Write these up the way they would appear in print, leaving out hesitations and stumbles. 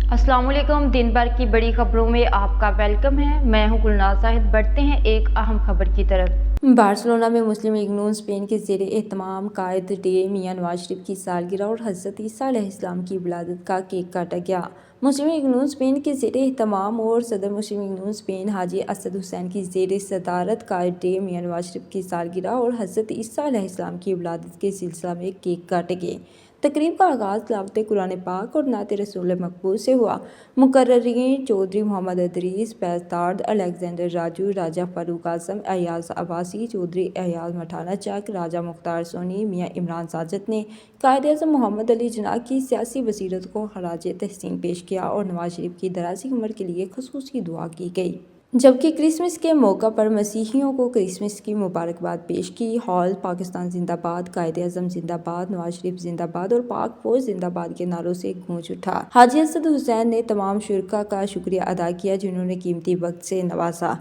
अस्सलाम वालेकुम। दिन भर की बड़ी खबरों में आपका वेलकम है। मैं हूं गुलनाज साहिद। बढ़ते हैं एक अहम खबर की तरफ। बार्सिलोना में मुस्लिम लीग नून स्पेन के ज़ेरे एहतमाम कायद डे मियां नवाज शरीफ की सालगिरह और हज़रत ईसा अलैहिस्सलाम की विलादत का केक काटा गया। मुस्लिम लीग नून स्पेन के ज़ेरे एहतमाम और सदर मुस्लिम लीग नून स्पेन हाजी असद हुसैन की ज़ेरे सदारत कायद डे मियां नवाज शरीफ की सालगिरह और हज़रत ईसा अलैहिस्सलाम की विलादत के सिलसिला में केक काटे गए। तकरीब का आगाज़ तिलावत कुरान पाक और नात रसूल मकबूल से हुआ। मुकर्ररीन चौधरी मोहम्मद अदरीस, पैस्तार्द, अलेक्जेंडर राजू, राजा फारूक आजम, अयाज अब्बासी, चौधरी अयाज मठाना चक, राजा मुख्तार सोनी, मियाँ इमरान साजिद ने कायद-ए-आज़म मोहम्मद अली जिन्ना की सियासी बसीरत को खराज तहसीन पेश किया और नवाज शरीफ की दराज़ी उम्र के लिए खुसूसी दुआ की गई। जबकि क्रिसमस के मौका पर मसीहियों को क्रिसमस की मुबारकबाद पेश की। हॉल पाकिस्तान जिंदाबाद, कायद-ए-आज़म जिंदाबाद, नवाज शरीफ जिंदाबाद और पाक फौज जिंदाबाद के नारों से गूंज उठा। हाजी असद हुसैन ने तमाम शुरका का शुक्रिया अदा किया जिन्होंने कीमती वक्त से नवाजा।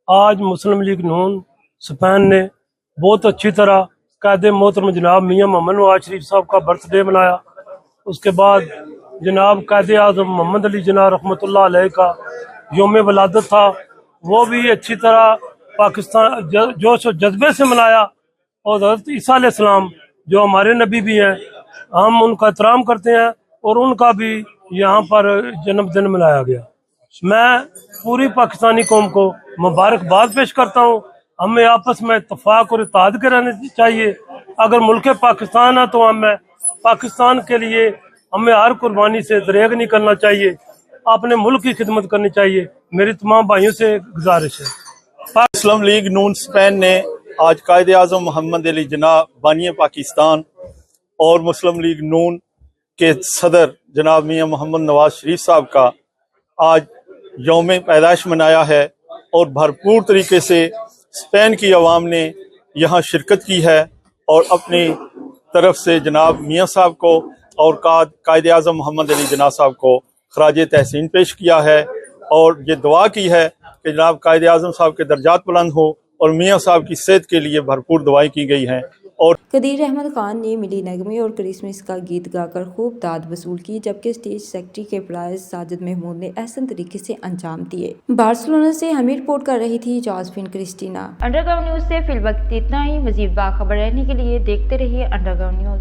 आज मुस्लिम लीग नून स्पेन ने बहुत अच्छी तरह कायदे मोहतरम जनाब मियाँ मोहम्मद नवाज शरीफ साहब का बर्थडे मनाया। उसके बाद जनाब कायद-ए-आज़म मोहम्मद अली जिन्ना रहमतुल्लाह अलैह का यौम वलादत था, वो भी अच्छी तरह पाकिस्तान जोश और जज्बे से मनाया। और हज़रत ईसा अलैहिस्सलाम जो हमारे नबी भी हैं, हम उनका एहतराम करते हैं और उनका भी यहाँ पर जन्मदिन मनाया गया। मैं पूरी पाकिस्तानी कौम को मुबारकबाद पेश करता हूँ। हमें आपस में इत्तेफाक और इत्तेहाद के रहने चाहिए। अगर मुल्क पाकिस्तान है तो हमें पाकिस्तान के लिए हमें हर कुर्बानी से दरेग नहीं करना चाहिए, अपने मुल्क की खिदमत करनी चाहिए। मेरी तमाम भाइयों से गुजारिश है। मुस्लिम लीग नून स्पेन ने आज कायद-ए-आज़म मोहम्मद अली जिन्ना बानी पाकिस्तान और मुस्लिम लीग नून के सदर जनाब मियाँ मोहम्मद नवाज शरीफ साहब का आज यौम पैदाइश मनाया है और भरपूर तरीके से स्पेन की आवाम ने यहाँ शिरकत की है और अपनी तरफ से जनाब मियाँ साहब को और कायद-ए-आज़म मोहम्मद अली जिन्ना साहब को खराज तहसीन पेश किया है और ये दुआ की है कि जनाब कायद-ए-आज़म साहब के दर्जात बुलंद हो और मियाँ साहब की सेहत के लिए भरपूर दुआएं की गई हैं। और कदीर अहमद खान ने मिली नगमे और क्रिसमस का गीत गाकर खूब दाद वसूल की, जबकि स्टेज सेक्रेटरी के प्राइज साजिद महमूद ने एहसन तरीके से अंजाम दिए। बार्सिलोना से हमें रिपोर्ट कर रही थी जॉसफिन क्रिस्टीना। अंडरग्राउंड न्यूज से फिल वक्त इतना ही। मजीद बाखबर रहने के लिए देखते रहिए अंडरग्राउंड न्यूज।